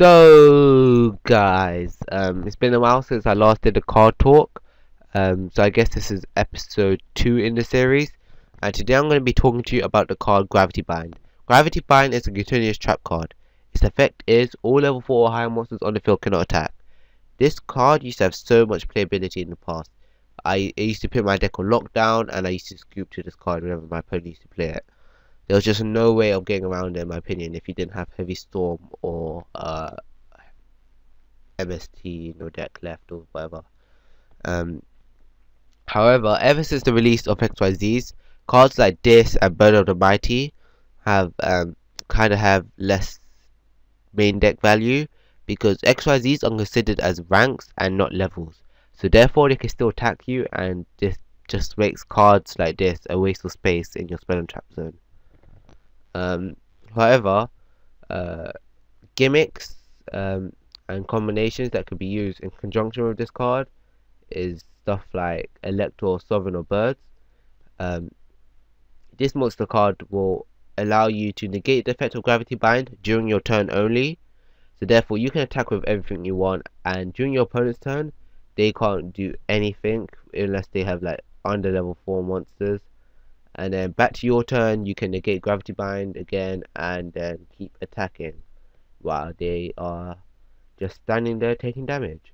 So guys, it's been a while since I last did a card talk. So I guess this is episode 2 in the series, and today I'm going to be talking to you about the card Gravity Bind. Gravity Bind is a continuous trap card. Its effect is all level 4 or higher monsters on the field cannot attack. This card used to have so much playability in the past. I used to put my deck on lockdown, and I used to scoop to this card whenever my opponent used to play it. There was just no way of getting around it, in my opinion, if you didn't have Heavy Storm or MST, no deck left or whatever. However, ever since the release of XYZs, cards like this and Burden of the Mighty have kind of have less main deck value, because XYZs are considered as ranks and not levels. So therefore they can still attack you, and this just makes cards like this a waste of space in your spell and trap zone. However, gimmicks and combinations that could be used in conjunction with this card is stuff like Elector, Sovereign, or Birds. This monster card will allow you to negate the effect of Gravity Bind during your turn only, so therefore you can attack with everything you want, and during your opponent's turn they can't do anything unless they have like under level 4 monsters. And then back to your turn, you can negate Gravity Bind again and then keep attacking while they are just standing there taking damage.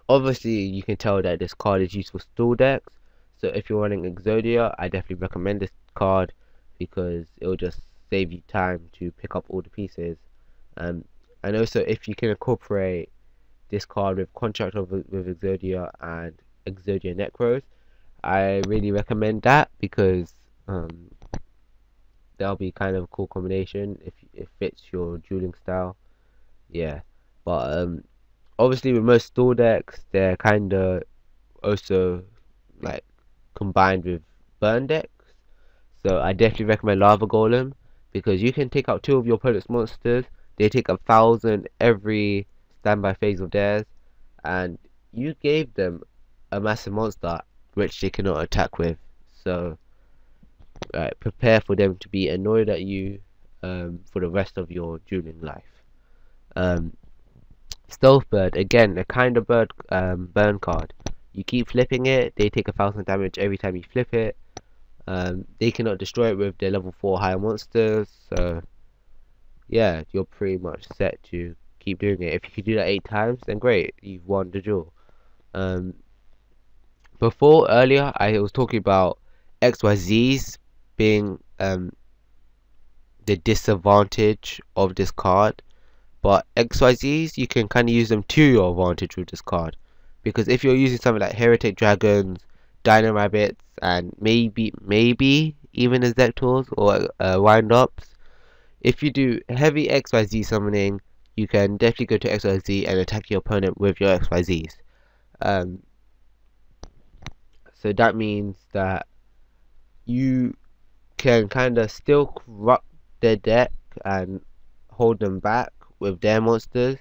Obviously you can tell that this card is used for stall decks, so if you're running Exodia, I definitely recommend this card because it will just save you time to pick up all the pieces. And also, if you can incorporate this card with Contract with Exodia and Exodia Necros, I really recommend that, because that'll be kind of a cool combination if it fits your dueling style. Yeah, but obviously with most stall decks, they're kind of also like combined with burn decks. So I definitely recommend Lava Golem, because you can take out 2 of your opponent's monsters. They take 1,000 every standby phase of theirs, and you gave them a massive monster which they cannot attack with. So prepare for them to be annoyed at you for the rest of your dueling life. Stealth Bird, again, a kind of bird burn card. You keep flipping it, they take 1,000 damage every time you flip it. They cannot destroy it with their level 4 higher monsters, so yeah, you're pretty much set to keep doing it. If you can do that 8 times, then great, you've won the duel. Before, earlier, I was talking about XYZs being the disadvantage of this card, but XYZs, you can kind of use them to your advantage with this card, because if you're using something like Heretic Dragons, Dino Rabbits, and maybe even Exectors or Wind-Ups, if you do heavy XYZ summoning, you can definitely go to XYZ and attack your opponent with your XYZs. So that means that you can kind of still corrupt their deck and hold them back with their monsters,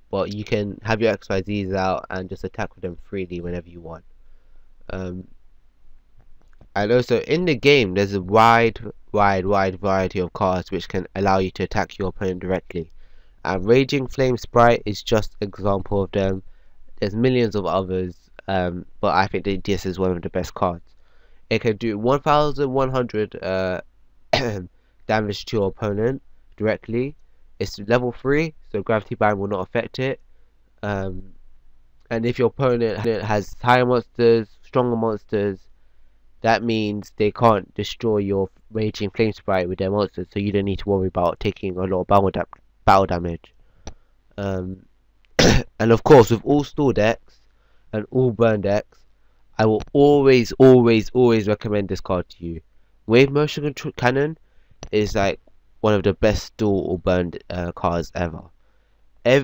but you can have your XYZs out and just attack with them freely whenever you want. And also in the game, there's a wide variety of cards which can allow you to attack your opponent directly, and Raging Flame Sprite is just an example of them. There's millions of others, but I think that this is one of the best cards. It can do 1,100 damage to your opponent directly. It's level 3, so Gravity Bind will not affect it. And if your opponent has higher monsters, stronger monsters, that means they can't destroy your Raging Flame Sprite with their monsters, so you don't need to worry about taking a lot of battle damage. And of course, with all stall decks and all burn decks, I will always recommend this card to you. Wave Motion Cannon is like one of the best stall or burn cards ever. Every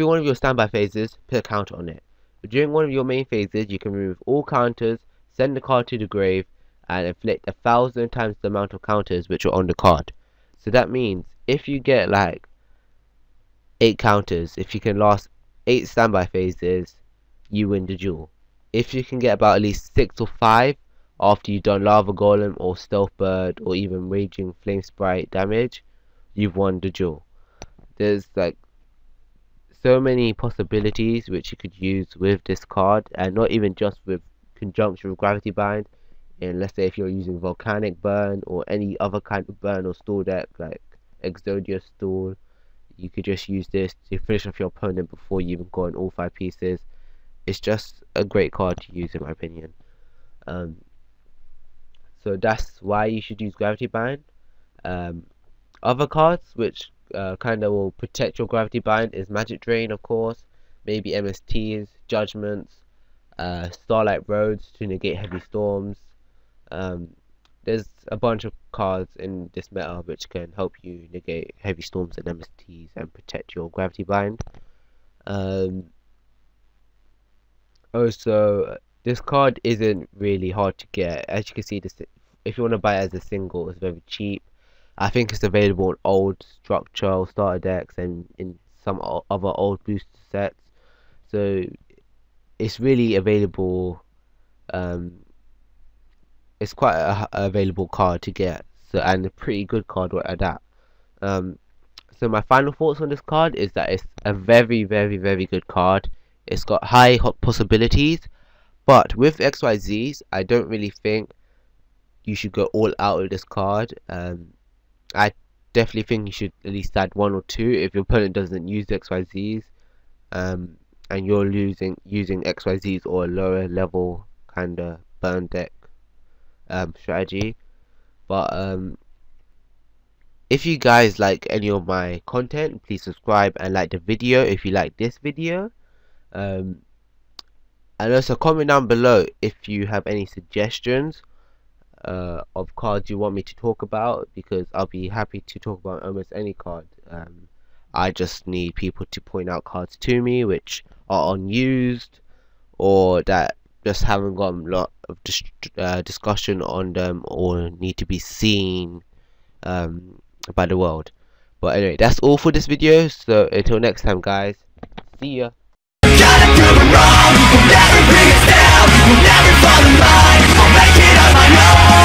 one of your standby phases, put a counter on it. But during one of your main phases, you can remove all counters, send the card to the grave, and inflict 1,000 times the amount of counters which are on the card. So that means if you get like 8 counters, if you can last 8 standby phases, you win the duel. If you can get about at least 6 or 5 after you've done Lava Golem or Stealth Bird or even Raging Flame Sprite damage, you've won the duel. There's like so many possibilities which you could use with this card, and not even just with conjunction with gravity bind. And let's say if you're using volcanic burn or any other kind of burn or stall deck like Exodia stall, you could just use this to finish off your opponent before you even go on all 5 pieces. It's just a great card to use in my opinion. um, so that's why you should use gravity bind. Other cards which kind of will protect your gravity bind is Magic Drain, of course, maybe MSTs, Judgments, Starlight Roads to negate heavy storms. Um, there's a bunch of cards in this meta which can help you negate heavy storms and MSTs and protect your gravity bind. Also, this card isn't really hard to get. As you can see, this, if you want to buy it as a single, it's very cheap. I think it's available in old structural starter decks and in some other old booster sets. So it's really available. It's quite a available card to get. So, and a pretty good card at that. So my final thoughts on this card is that it's a very, very, very good card. It's got high possibilities, but with XYZs, I don't really think you should go all out with this card. I definitely think you should at least add 1 or 2 if your opponent doesn't use XYZs, and you're using XYZs or a lower level kind of burn deck strategy. But if you guys like any of my content, please subscribe and like the video if you like this video. And also comment down below if you have any suggestions of cards you want me to talk about, because I'll be happy to talk about almost any card. I just need people to point out cards to me which are unused or that just haven't got a lot of discussion on them or need to be seen by the world. But anyway, that's all for this video, so until next time guys, see ya. Gotta prove it wrong, never bring us down, never fall in line, I'll make it on my own.